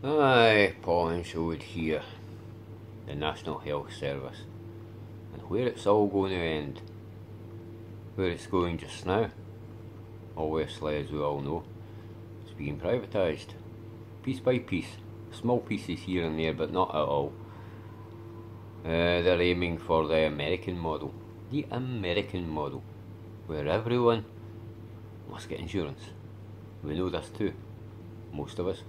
Aye, Paul and Showed here, the National Health Service, and where it's all going to end, where it's going just now, obviously, as we all know, it's being privatised, piece by piece, small pieces here and there, but not at all. They're aiming for the American model, where everyone must get insurance. We know this too, most of us.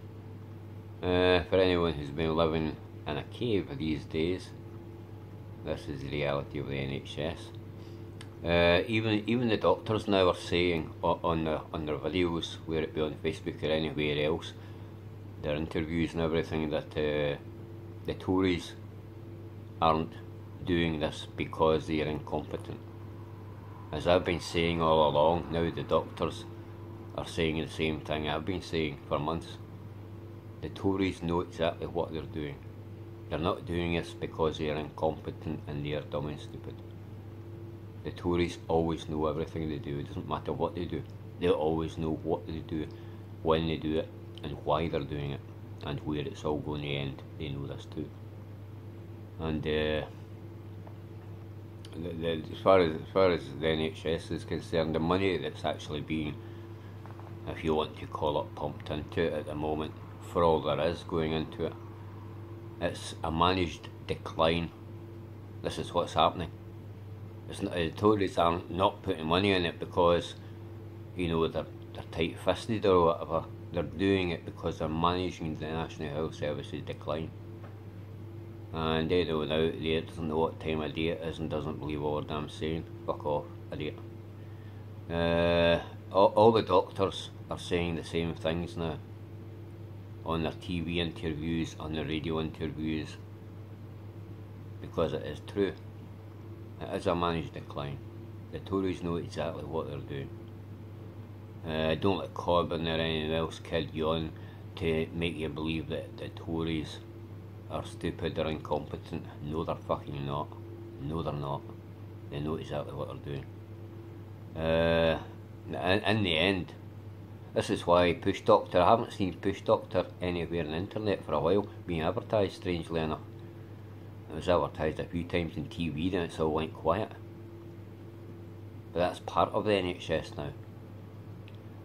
For anyone who's been living in a cave these days, this is the reality of the NHS. Even the doctors now are saying on their videos, whether it be on Facebook or anywhere else, their interviews and everything, that the Tories aren't doing this because they are incompetent. As I've been saying all along, now the doctors are saying the same thing I've been saying for months. The Tories know exactly what they're doing. They're not doing this because they are incompetent and they are dumb and stupid. The Tories always know everything they do. It doesn't matter what they do. They always know what they do, when they do it, and why they're doing it, and where it's all going to end. They know this too. And as far as the NHS is concerned, the money that's actually being, if you want to call it, pumped into it at the moment, for all there is going into it, it's a managed decline. This is what's happening. It's not, the Tories are not putting money in it because, you know, they're tight-fisted or whatever. They're doing it because they're managing the National Health Service's decline. And they know now, they doesn't know what time of day it is and doesn't believe a word I'm saying. Fuck off, idiot. All the doctors are saying the same things now, on their TV interviews, on their radio interviews, because it is true. It is a managed decline. The Tories know exactly what they're doing. Don't let Corbyn or anyone else kid you on to make you believe that the Tories are stupid or incompetent. No, they're fucking not. No, they're not. They know exactly what they're doing. In the end, this is why Push Doctor, I haven't seen Push Doctor anywhere on the internet for a while, being advertised, strangely enough. It was advertised a few times on TV, then it's all went quiet. But that's part of the NHS now.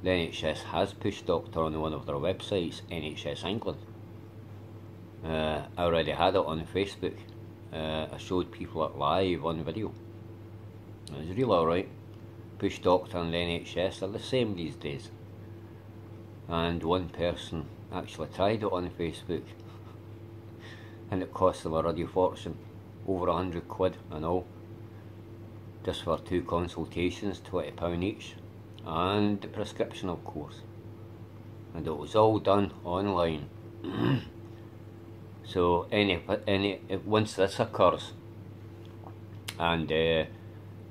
The NHS has Push Doctor on one of their websites, NHS England. I already had it on Facebook. I showed people it live on video. It was really alright. Push Doctor and the NHS are the same these days. And one person actually tried it on Facebook, and it cost them a ruddy fortune, over £100 and all, just for 2 consultations, £20 each, and the prescription, of course. And it was all done online. So once this occurs, and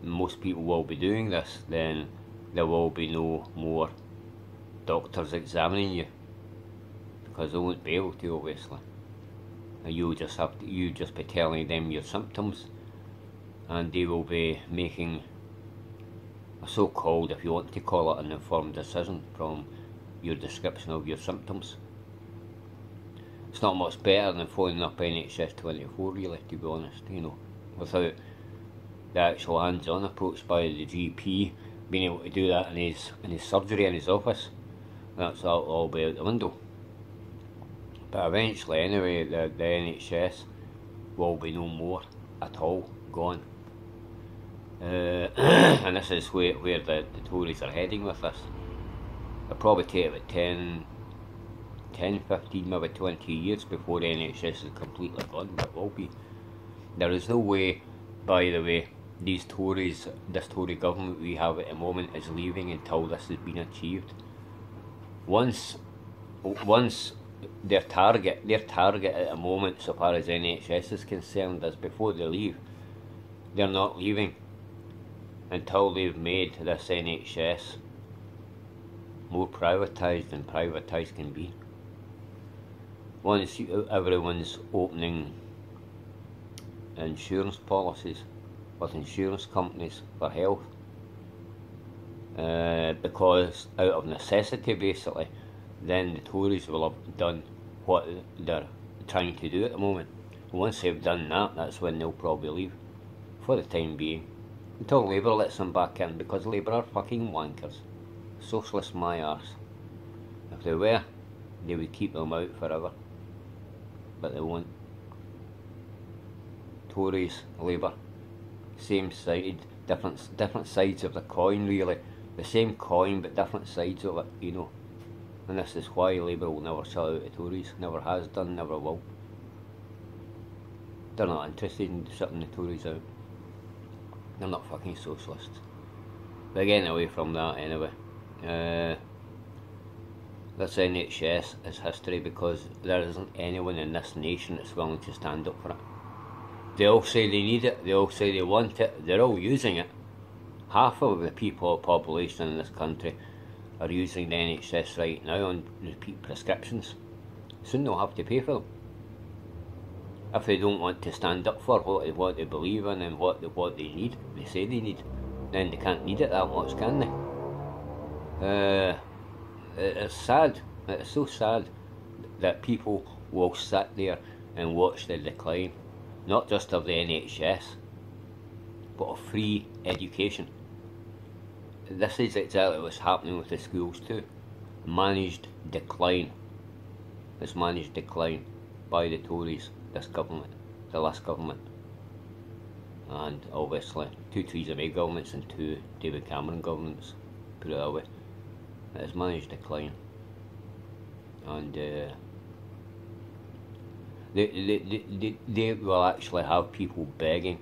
most people will be doing this, then there will be no more doctors examining you, because they won't be able to, obviously. And you just be telling them your symptoms, and they will be making a so-called, if you want to call it, an informed decision from your description of your symptoms. It's not much better than phoning up NHS 24, really, to be honest, you know, without the actual hands-on approach by the GP being able to do that in his surgery in his office. That's all be out the window. But eventually, anyway, the NHS will be no more at all, gone. And this is where the Tories are heading with this. It'll probably take about 10, 15, maybe 20 years before the NHS is completely gone, but it will be. There is no way, by the way, this Tory government we have at the moment is leaving until this has been achieved. Once their target at the moment, so far as NHS is concerned, is before they leave. They're not leaving until they've made this NHS more privatised than privatised can be. Once everyone's opening insurance policies with insurance companies for health, because out of necessity basically, then the Tories will have done what they're trying to do at the moment. Once they've done that, that's when they'll probably leave, for the time being, until Labour lets them back in, because Labour are fucking wankers. Socialists my arse. If they were, they would keep them out forever, but they won't. Tories, Labour, same side, different sides of the coin really. The same coin but different sides of it, you know. And this is why Labour will never sell out the Tories, never has done, never will. They're not interested in shutting the Tories out. They're not fucking socialists. But getting away from that anyway. This NHS is history because there isn't anyone in this nation that's willing to stand up for it. They all say they need it, they all say they want it, they're all using it. Half of the population in this country are using the NHS right now on repeat prescriptions. Soon they'll have to pay for them. If they don't want to stand up for what they believe in and what they need, they say they need, then they can't need it that much, can they? It's sad, it's so sad that people will sit there and watch the decline, not just of the NHS, but of free education. This is exactly what's happening with the schools too. Managed decline. It's managed decline by the Tories, this government, the last government. And obviously 2 Theresa May governments and 2 David Cameron governments, put it that way. It has managed decline. And they will actually have people begging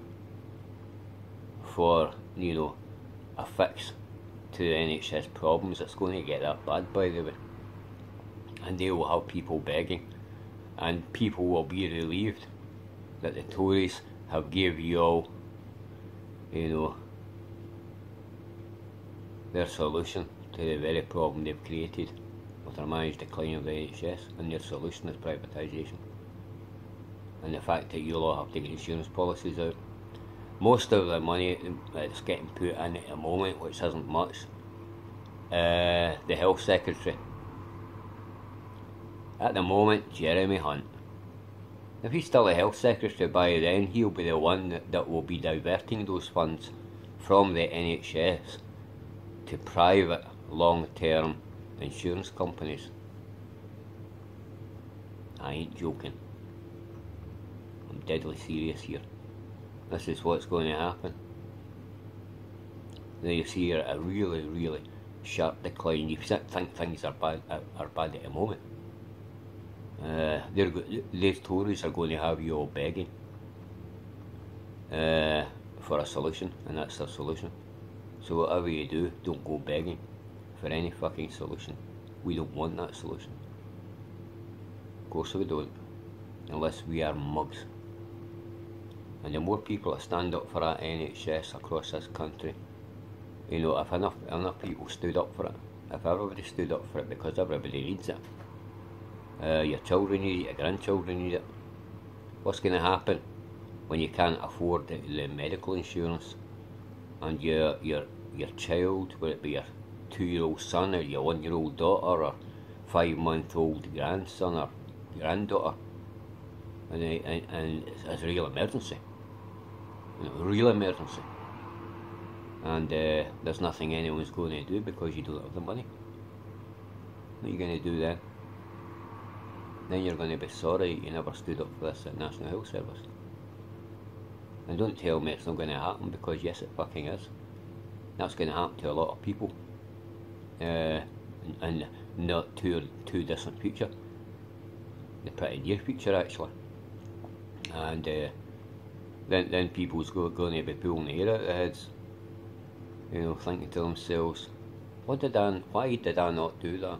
for, you know, a fix to the NHS problems. It's going to get that bad, by the way. And they will have people begging, and people will be relieved that the Tories have gave you all, you know, their solution to the very problem they've created with their managed decline of the NHS, and their solution is privatisation. And the fact that you'll all have to get insurance policies out. Most of the money that's getting put in at the moment, which isn't much, the Health Secretary. At the moment, Jeremy Hunt. If he's still the Health Secretary by then, he'll be the one that will be diverting those funds from the NHS to private long-term insurance companies. I ain't joking. I'm deadly serious here. This is what's going to happen. Now you see a really, really sharp decline. You think things are bad at the moment. These Tories are going to have you all begging for a solution, and that's their solution. So whatever you do, don't go begging for any fucking solution. We don't want that solution. Of course we don't, unless we are mugs. And the more people that stand up for that NHS across this country, you know, if enough people stood up for it, if everybody stood up for it, because everybody needs it, your children need it, your grandchildren need it. What's going to happen when you can't afford the medical insurance, and your child, whether it be your 2-year-old son or your 1-year-old daughter or 5-month-old grandson or granddaughter, and it's a real emergency, you know, real emergency, and there's nothing anyone's going to do because you don't have the money. What are you going to do then? Then you're going to be sorry you never stood up for this at National Health Service. And don't tell me it's not going to happen, because yes, it fucking is. That's going to happen to a lot of people, and not too distant future. The pretty near future actually. And then people's going to be pulling the hair out of their heads, you know, thinking to themselves, why did I not do that?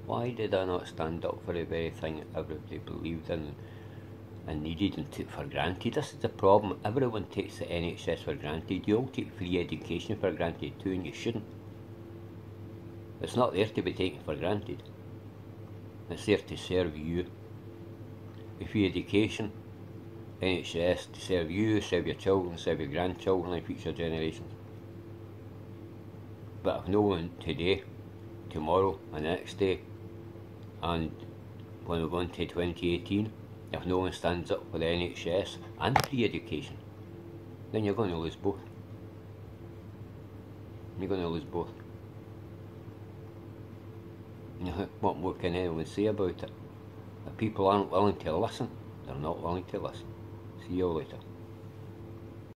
Why did I not stand up for the very thing that everybody believed in and needed and took for granted? This is the problem. Everyone takes the NHS for granted. You all take free education for granted too, and you shouldn't. It's not there to be taken for granted. It's there to serve you. Free education, NHS, to serve you, serve your children, serve your grandchildren and future generations. But if no one today, tomorrow and the next day, and when we go into 2018, if no one stands up for the NHS and free education, then you're going to lose both. You're going to lose both. What more can anyone say about it? If people aren't willing to listen, they're not willing to listen. See you later.